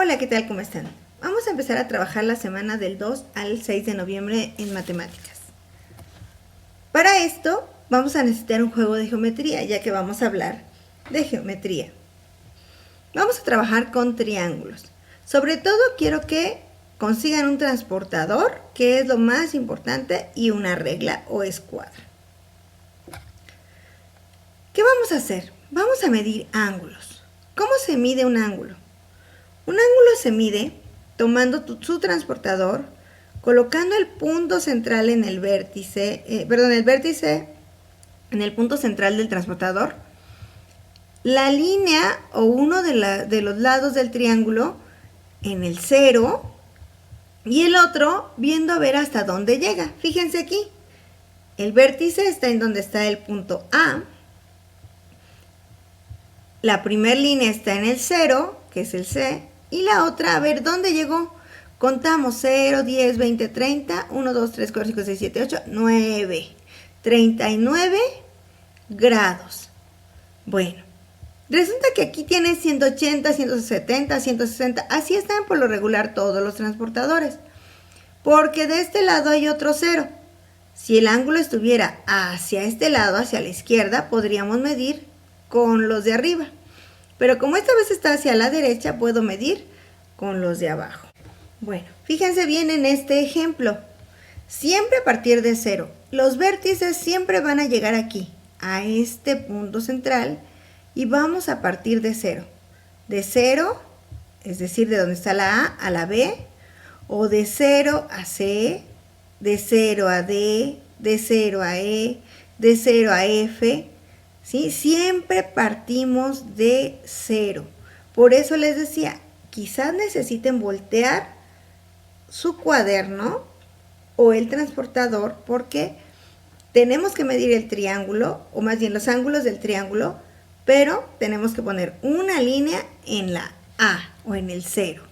Hola, ¿qué tal? ¿Cómo están? Vamos a empezar a trabajar la semana del 2 al 6 de noviembre en matemáticas. Para esto vamos a necesitar un juego de geometría, ya que vamos a hablar de geometría. Vamos a trabajar con triángulos. Sobre todo quiero que consigan un transportador, que es lo más importante, y una regla o escuadra. ¿Qué vamos a hacer? Vamos a medir ángulos. ¿Cómo se mide un ángulo? Un ángulo se mide tomando su transportador, colocando el punto central en el vértice, el vértice en el punto central del transportador, la línea o uno de los lados del triángulo en el 0 y el otro viendo a ver hasta dónde llega. Fíjense aquí, el vértice está en donde está el punto A, la primera línea está en el 0, que es el C, y la otra, a ver, ¿dónde llegó? Contamos 0, 10, 20, 30, 1, 2, 3, 4, 5, 6, 7, 8, 9. 39 grados. Bueno, resulta que aquí tiene 180, 170, 160, así están por lo regular todos los transportadores. Porque de este lado hay otro 0. Si el ángulo estuviera hacia este lado, hacia la izquierda, podríamos medir con los de arriba. Pero como esta vez está hacia la derecha, puedo medir con los de abajo. Bueno, fíjense bien en este ejemplo. Siempre a partir de 0. Los vértices siempre van a llegar aquí, a este punto central, y vamos a partir de 0. De 0, es decir, de donde está la A la B, o de 0 a C, de 0 a D, de 0 a E, de 0 a F, ¿sí? Siempre partimos de 0. Por eso les decía, quizás necesiten voltear su cuaderno o el transportador porque tenemos que medir el triángulo, o más bien los ángulos del triángulo, pero tenemos que poner una línea en la A o en el 0.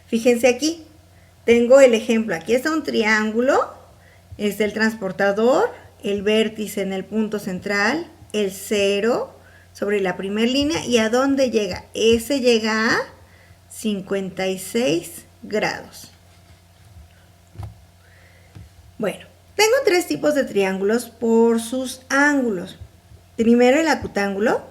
Fíjense aquí, tengo el ejemplo, aquí está un triángulo, es el transportador, el vértice en el punto central, el 0 sobre la primera línea, y ¿a dónde llega? Ese llega a 56 grados. Bueno, tengo tres tipos de triángulos por sus ángulos. Primero el acutángulo.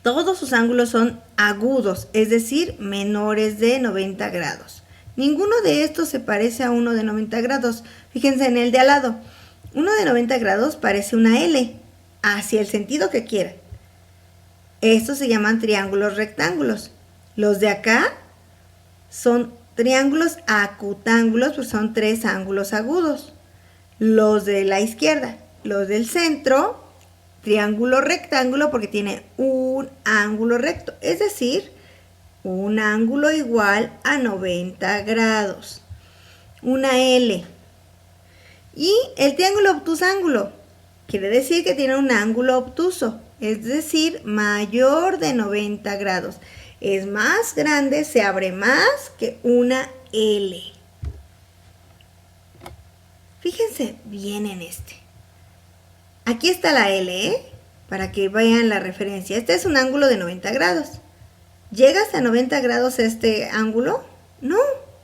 Todos sus ángulos son agudos, es decir, menores de 90 grados. Ninguno de estos se parece a uno de 90 grados. Fíjense en el de al lado. Uno de 90 grados parece una L, hacia el sentido que quieran. Estos se llaman triángulos rectángulos. Los de acá son triángulos acutángulos, pues son tres ángulos agudos. Los de la izquierda, los del centro, triángulo rectángulo porque tiene un ángulo recto, es decir, un ángulo igual a 90 grados. Una L. Y el triángulo obtusángulo quiere decir que tiene un ángulo obtuso, es decir, mayor de 90 grados. Es más grande, se abre más que una L. Fíjense bien en este. Aquí está la L, para que vean la referencia. Este es un ángulo de 90 grados. ¿Llega hasta 90 grados este ángulo? No,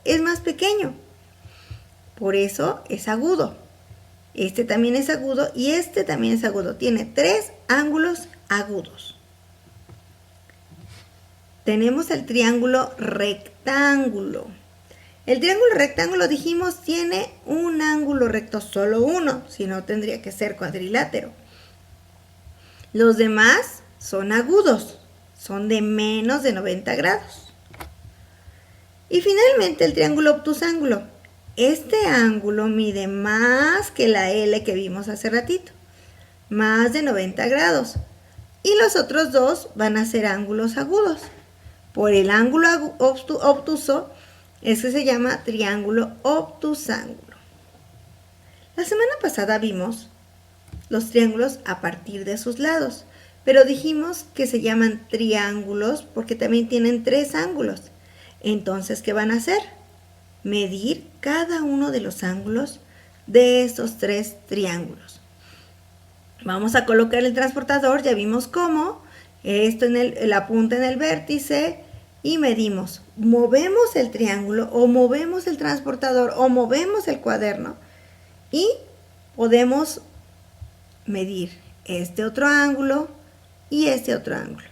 es más pequeño. Por eso es agudo. Este también es agudo y este también es agudo. Tiene tres ángulos agudos. Tenemos el triángulo rectángulo. El triángulo rectángulo, dijimos, tiene un ángulo recto, solo uno, si no tendría que ser cuadrilátero. Los demás son agudos, son de menos de 90 grados. Y finalmente el triángulo obtusángulo. Este ángulo mide más que la L que vimos hace ratito, más de 90 grados. Y los otros dos van a ser ángulos agudos. Por el ángulo obtuso, ese se llama triángulo obtusángulo. La semana pasada vimos los triángulos a partir de sus lados, pero dijimos que se llaman triángulos porque también tienen tres ángulos. Entonces, ¿qué van a hacer? Medir cada uno de los ángulos de estos tres triángulos. Vamos a colocar el transportador, ya vimos cómo. Esto en la punta en el vértice, y medimos, movemos el triángulo o movemos el transportador o movemos el cuaderno y podemos medir este otro ángulo y este otro ángulo.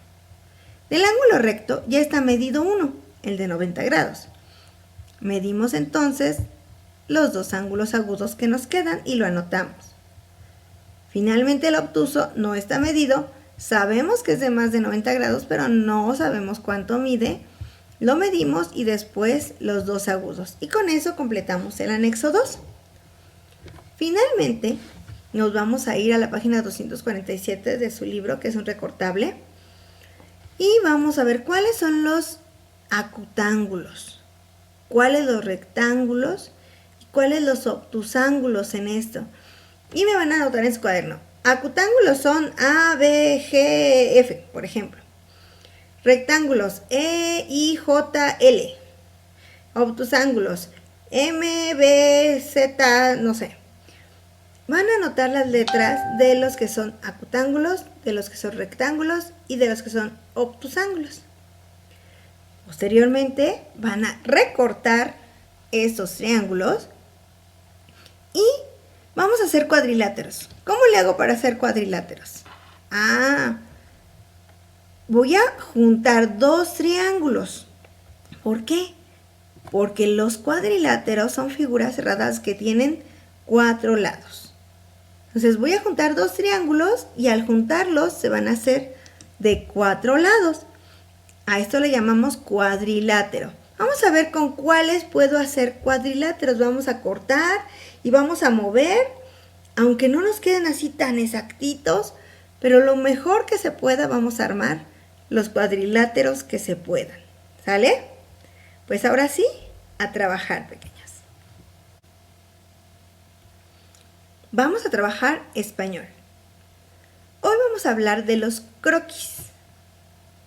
Del ángulo recto ya está medido uno, el de 90 grados. Medimos entonces los dos ángulos agudos que nos quedan y lo anotamos. Finalmente el obtuso no está medido, sabemos que es de más de 90 grados, pero no sabemos cuánto mide. Lo medimos y después los dos agudos. Y con eso completamos el anexo 2. Finalmente nos vamos a ir a la página 247 de su libro, que es un recortable. Y vamos a ver cuáles son los acutángulos, cuáles los rectángulos y cuáles los obtusángulos en esto. Y me van a anotar en su cuaderno. Acutángulos son A, B, G, F, por ejemplo. Rectángulos E, I, J, L. Obtusángulos M, B, Z, no sé. Van a anotar las letras de los que son acutángulos, de los que son rectángulos y de los que son obtusángulos. Posteriormente van a recortar estos triángulos y vamos a hacer cuadriláteros. ¿Cómo le hago para hacer cuadriláteros? Voy a juntar dos triángulos. ¿Por qué? Porque los cuadriláteros son figuras cerradas que tienen 4 lados. Entonces voy a juntar dos triángulos y al juntarlos se van a hacer de 4 lados. A esto le llamamos cuadrilátero. Vamos a ver con cuáles puedo hacer cuadriláteros. Vamos a cortar y vamos a mover, aunque no nos queden así tan exactitos, pero lo mejor que se pueda vamos a armar los cuadriláteros que se puedan. ¿Sale? Pues ahora sí, a trabajar, pequeñas. Vamos a trabajar español. Hoy vamos a hablar de los croquis.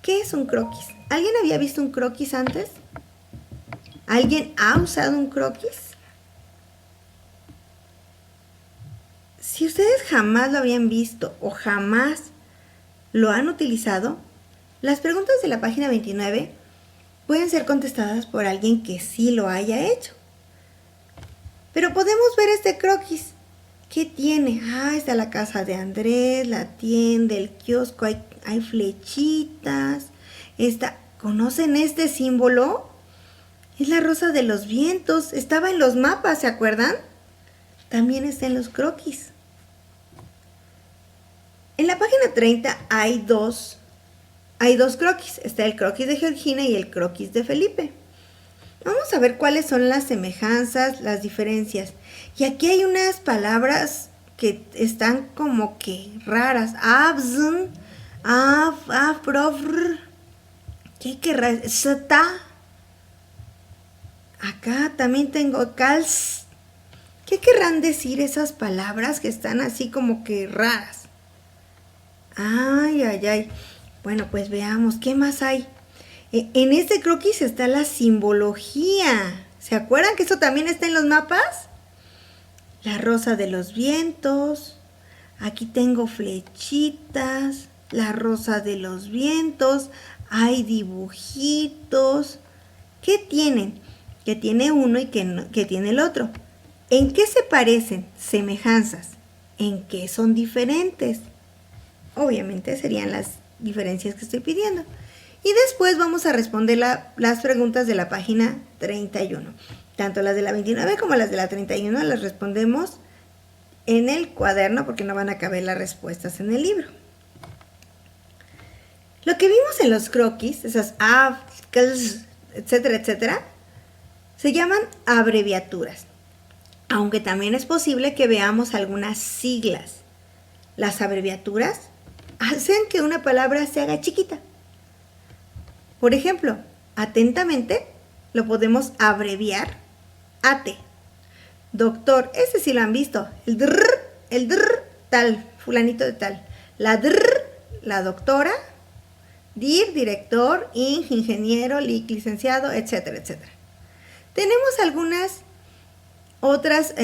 ¿Qué es un croquis? ¿Alguien había visto un croquis antes? ¿Alguien ha usado un croquis? Si ustedes jamás lo habían visto o jamás lo han utilizado, las preguntas de la página 29 pueden ser contestadas por alguien que sí lo haya hecho. Pero podemos ver este croquis. ¿Qué tiene? Está la casa de Andrés, la tienda, el kiosco, hay flechitas. ¿Conocen este símbolo? Es la rosa de los vientos. Estaba en los mapas, ¿se acuerdan? También está en los croquis. En la página 30 hay dos croquis. Está el croquis de Georgina y el croquis de Felipe. Vamos a ver cuáles son las semejanzas, las diferencias. Y aquí hay unas palabras que están como que raras. Abzn, afrofr. ¿Qué querrá? Sata. Acá también tengo cals. ¿Qué querrán decir esas palabras que están así como que raras? Ay. Bueno, pues veamos, ¿qué más hay? En este croquis está la simbología. ¿Se acuerdan que eso también está en los mapas? La rosa de los vientos. Aquí tengo flechitas. La rosa de los vientos. Hay dibujitos. ¿Qué tienen? Que tiene uno y que tiene el otro. ¿En qué se parecen? Semejanzas. ¿En qué son diferentes? Obviamente serían las diferencias que estoy pidiendo. Y después vamos a responder las preguntas de la página 31. Tanto las de la 29 como las de la 31 las respondemos en el cuaderno porque no van a caber las respuestas en el libro. Lo que vimos en los croquis, esas A, etcétera, etcétera, se llaman abreviaturas. Aunque también es posible que veamos algunas siglas. Las abreviaturas hacen que una palabra se haga chiquita. Por ejemplo, atentamente lo podemos abreviar AT. Doctor, ese sí lo han visto. El drr, tal, fulanito de tal. La drr, la doctora. Dir, director, ingeniero, licenciado, etcétera, etcétera. Tenemos algunas otras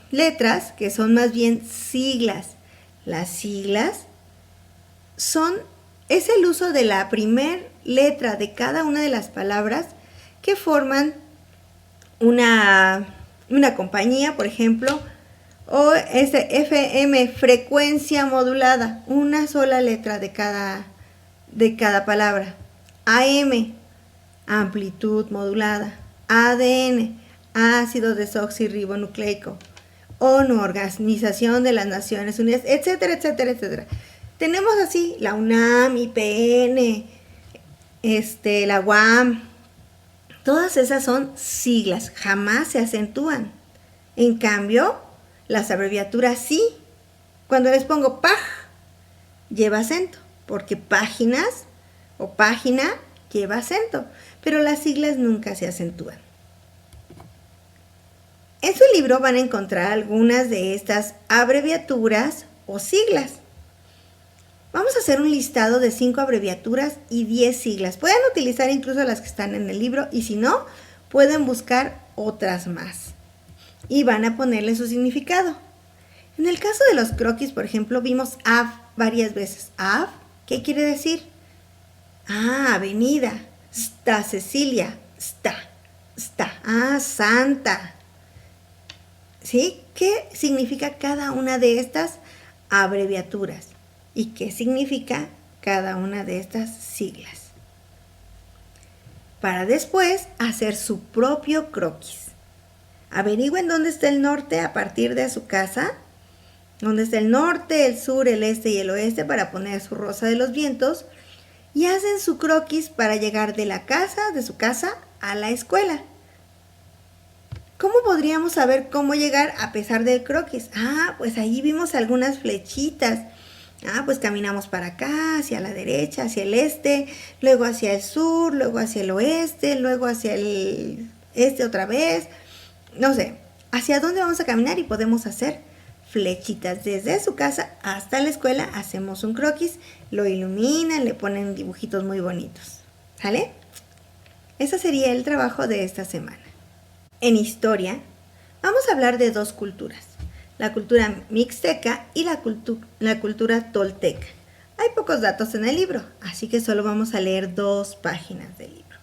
letras que son más bien siglas. Las siglas es el uso de la primer letra de cada una de las palabras que forman una compañía, por ejemplo, o FM, frecuencia modulada, una sola letra de cada palabra. AM, amplitud modulada. ADN, ácido desoxirribonucleico. ONU, Organización de las Naciones Unidas, etcétera, etcétera, etcétera. Tenemos así la UNAM, IPN, la UAM. Todas esas son siglas, jamás se acentúan. En cambio, las abreviaturas sí. Cuando les pongo PAG, lleva acento, porque páginas o página lleva acento, pero las siglas nunca se acentúan. En su libro van a encontrar algunas de estas abreviaturas o siglas. Vamos a hacer un listado de 5 abreviaturas y 10 siglas. Pueden utilizar incluso las que están en el libro y si no, pueden buscar otras más. Y van a ponerle su significado. En el caso de los croquis, por ejemplo, vimos Av varias veces. Av, ¿qué quiere decir? Avenida. Sta Cecilia. Sta. Santa. ¿Sí? ¿Qué significa cada una de estas abreviaturas? ¿Y qué significa cada una de estas siglas? Para después hacer su propio croquis. Averigüen dónde está el norte a partir de su casa. Dónde está el norte, el sur, el este y el oeste para poner su rosa de los vientos. Y hacen su croquis para llegar de su casa, a la escuela. ¿Cómo podríamos saber cómo llegar a pesar del croquis? Pues ahí vimos algunas flechitas. Pues caminamos para acá, hacia la derecha, hacia el este, luego hacia el sur, luego hacia el oeste, luego hacia el este otra vez. No sé, hacia dónde vamos a caminar y podemos hacer flechitas. Desde su casa hasta la escuela hacemos un croquis, lo iluminan, le ponen dibujitos muy bonitos. ¿Sale? Ese sería el trabajo de esta semana. En historia, vamos a hablar de 2 culturas. La cultura mixteca y la cultura tolteca. Hay pocos datos en el libro, así que solo vamos a leer 2 páginas del libro.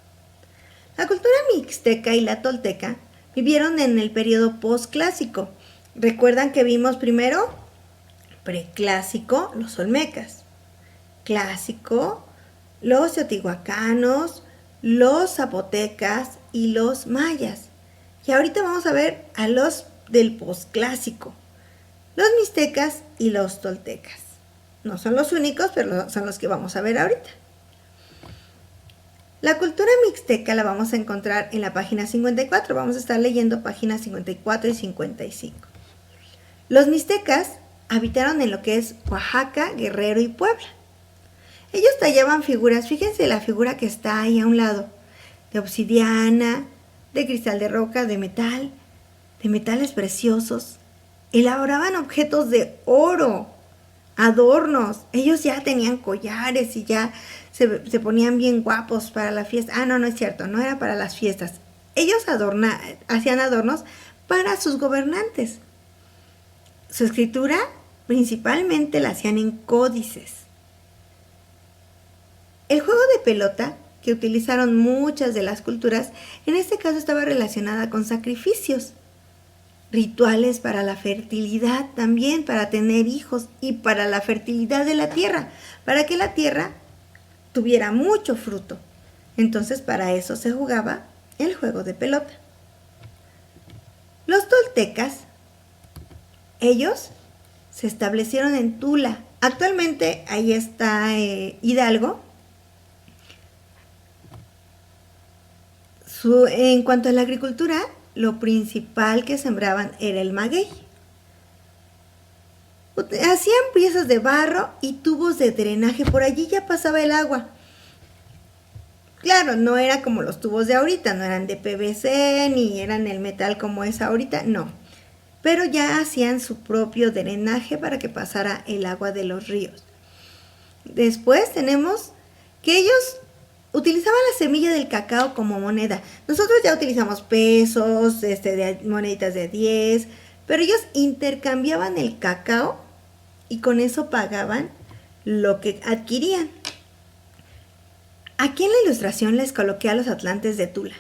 La cultura mixteca y la tolteca vivieron en el periodo posclásico. ¿Recuerdan que vimos primero? Preclásico, los olmecas. Clásico, los teotihuacanos, los zapotecas y los mayas. Y ahorita vamos a ver a los del posclásico, los mixtecas y los toltecas. No son los únicos, pero son los que vamos a ver ahorita. La cultura mixteca la vamos a encontrar en la página 54. Vamos a estar leyendo páginas 54 y 55. Los mixtecas habitaron en lo que es Oaxaca, Guerrero y Puebla. Ellos tallaban figuras, fíjense la figura que está ahí a un lado, de obsidiana, de cristal de roca, de metales preciosos. Elaboraban objetos de oro, adornos. Ellos ya tenían collares y ya se ponían bien guapos para la fiesta. No es cierto, no era para las fiestas. Ellos hacían adornos para sus gobernantes. Su escritura principalmente la hacían en códices. El juego de pelota que utilizaron muchas de las culturas, en este caso estaba relacionada con sacrificios, rituales para la fertilidad también, para tener hijos y para la fertilidad de la tierra, para que la tierra tuviera mucho fruto. Entonces para eso se jugaba el juego de pelota. Los toltecas, ellos se establecieron en Tula. Actualmente ahí está Hidalgo. En cuanto a la agricultura, lo principal que sembraban era el maguey. Hacían piezas de barro y tubos de drenaje, por allí ya pasaba el agua. Claro, no era como los tubos de ahorita, no eran de PVC ni eran el metal como es ahorita, no. Pero ya hacían su propio drenaje para que pasara el agua de los ríos. Después tenemos que ellos utilizaban la semilla del cacao como moneda. Nosotros ya utilizamos pesos, moneditas de 10, pero ellos intercambiaban el cacao y con eso pagaban lo que adquirían. Aquí en la ilustración les coloqué a los atlantes de Tula.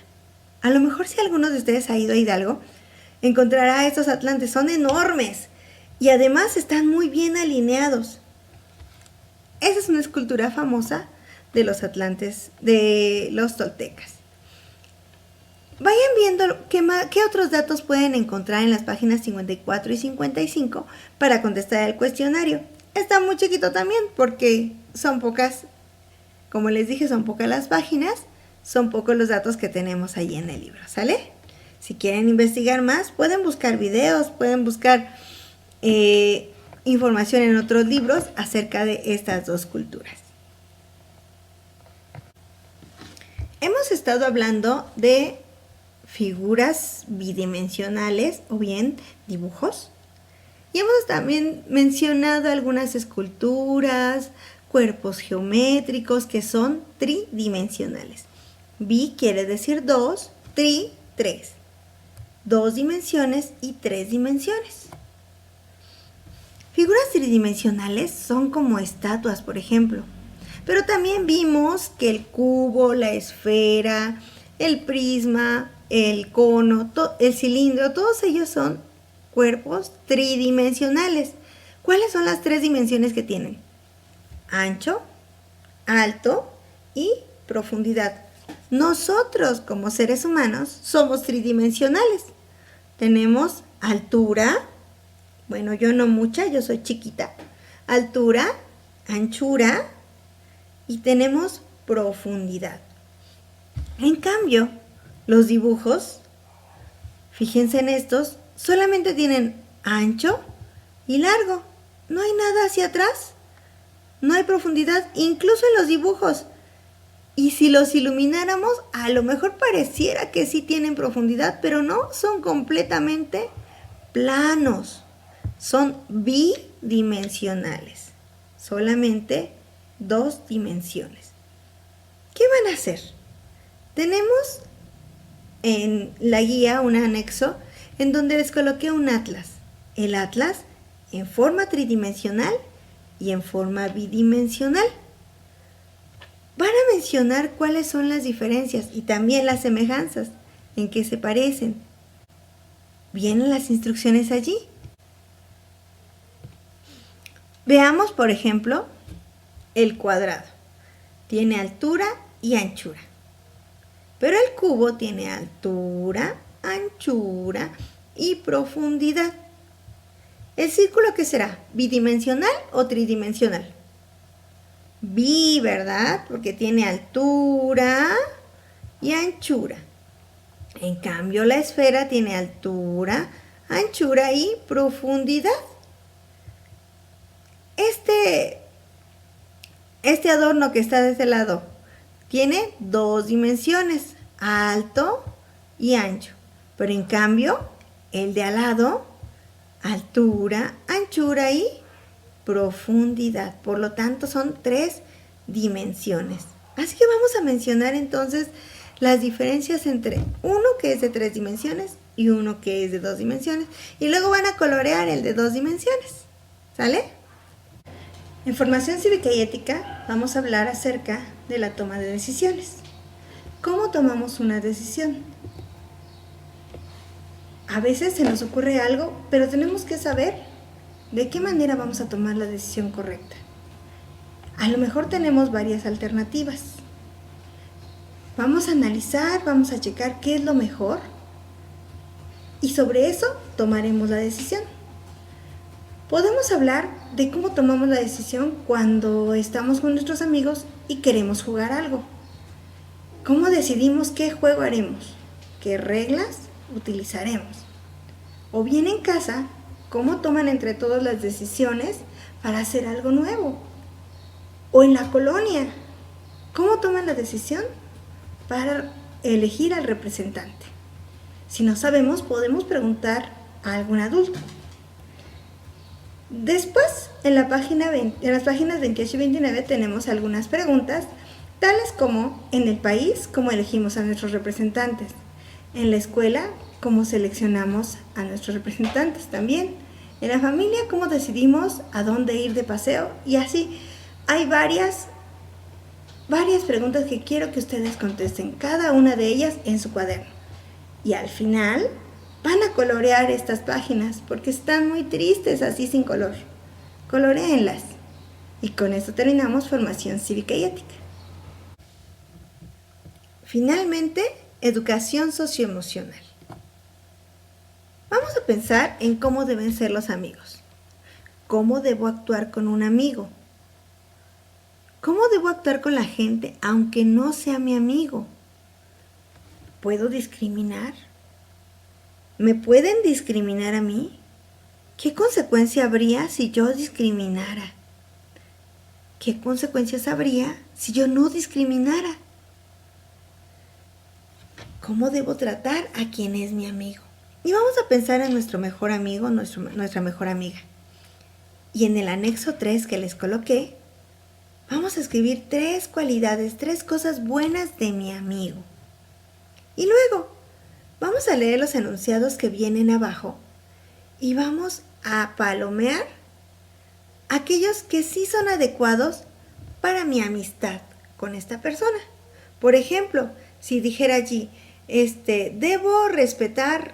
A lo mejor si alguno de ustedes ha ido a Hidalgo, encontrará estos atlantes. Son enormes y además están muy bien alineados. Esa es una escultura famosa de los atlantes, de los toltecas. Vayan viendo qué otros datos pueden encontrar en las páginas 54 y 55 para contestar el cuestionario. Está muy chiquito también porque son pocas, como les dije, son pocas las páginas, son pocos los datos que tenemos ahí en el libro, ¿sale? Si quieren investigar más, pueden buscar videos, pueden buscar información en otros libros acerca de estas dos culturas. Hemos estado hablando de figuras bidimensionales o bien dibujos. Y hemos también mencionado algunas esculturas, cuerpos geométricos que son tridimensionales. Bi quiere decir dos, tri, tres. Dos dimensiones y tres dimensiones. Figuras tridimensionales son como estatuas, por ejemplo. Pero también vimos que el cubo, la esfera, el prisma, el cono, el cilindro, todos ellos son cuerpos tridimensionales. ¿Cuáles son las tres dimensiones que tienen? Ancho, alto y profundidad. Nosotros, como seres humanos, somos tridimensionales. Tenemos altura, bueno, yo no mucha, yo soy chiquita. Altura, anchura y tenemos profundidad. En cambio, los dibujos, fíjense en estos, solamente tienen ancho y largo. No hay nada hacia atrás. No hay profundidad, incluso en los dibujos. Y si los ilumináramos, a lo mejor pareciera que sí tienen profundidad, pero no, son completamente planos. Son bidimensionales. Solamente dos dimensiones. ¿Qué van a hacer? Tenemos en la guía un anexo en donde les coloqué un atlas. El atlas en forma tridimensional y en forma bidimensional. Van a mencionar cuáles son las diferencias y también las semejanzas, en qué se parecen. ¿Vienen las instrucciones allí? Veamos, por ejemplo, el cuadrado. Tiene altura y anchura. Pero el cubo tiene altura, anchura y profundidad. ¿El círculo qué será? ¿Bidimensional o tridimensional? Bi, ¿verdad? Porque tiene altura y anchura. En cambio, la esfera tiene altura, anchura y profundidad. Este adorno que está de este lado tiene dos dimensiones, alto y ancho. Pero en cambio, el de al lado, altura, anchura y profundidad. Por lo tanto, son tres dimensiones. Así que vamos a mencionar entonces las diferencias entre uno que es de tres dimensiones y uno que es de dos dimensiones. Y luego van a colorear el de dos dimensiones. ¿Sale? En formación cívica y ética vamos a hablar acerca de la toma de decisiones. ¿Cómo tomamos una decisión? A veces se nos ocurre algo, pero tenemos que saber de qué manera vamos a tomar la decisión correcta. A lo mejor tenemos varias alternativas. Vamos a analizar, vamos a checar qué es lo mejor y sobre eso tomaremos la decisión. Podemos hablar de cómo tomamos la decisión cuando estamos con nuestros amigos y queremos jugar algo. ¿Cómo decidimos qué juego haremos? ¿Qué reglas utilizaremos? O bien en casa, ¿cómo toman entre todos las decisiones para hacer algo nuevo? O en la colonia, ¿cómo toman la decisión para elegir al representante? Si no sabemos, podemos preguntar a algún adulto. Después, en las páginas 28 y 29 tenemos algunas preguntas, tales como, en el país, ¿cómo elegimos a nuestros representantes? En la escuela, ¿cómo seleccionamos a nuestros representantes también? En la familia, ¿cómo decidimos a dónde ir de paseo? Y así, hay varias varias preguntas que quiero que ustedes contesten, cada una de ellas en su cuaderno. Y al final van a colorear estas páginas porque están muy tristes así sin color. Coloréenlas. Y con eso terminamos formación cívica y ética. Finalmente, educación socioemocional. Vamos a pensar en cómo deben ser los amigos. ¿Cómo debo actuar con un amigo? ¿Cómo debo actuar con la gente aunque no sea mi amigo? ¿Puedo discriminar? ¿Me pueden discriminar a mí? ¿Qué consecuencia habría si yo discriminara? ¿Qué consecuencias habría si yo no discriminara? ¿Cómo debo tratar a quien es mi amigo? Y vamos a pensar en nuestro mejor amigo, nuestra mejor amiga. Y en el anexo 3 que les coloqué, vamos a escribir 3 cualidades, 3 cosas buenas de mi amigo. Y luego vamos a leer los enunciados que vienen abajo y vamos a palomear aquellos que sí son adecuados para mi amistad con esta persona. Por ejemplo, si dijera allí, debo respetar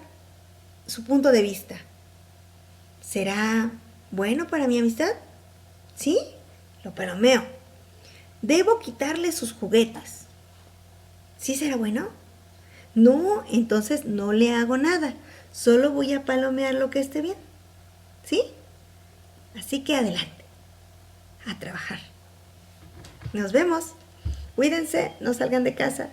su punto de vista. ¿Será bueno para mi amistad? ¿Sí? Lo palomeo. Debo quitarle sus juguetes. ¿Sí será bueno? No, entonces no le hago nada. Solo voy a palomear lo que esté bien. ¿Sí? Así que adelante. A trabajar. Nos vemos. Cuídense, no salgan de casa.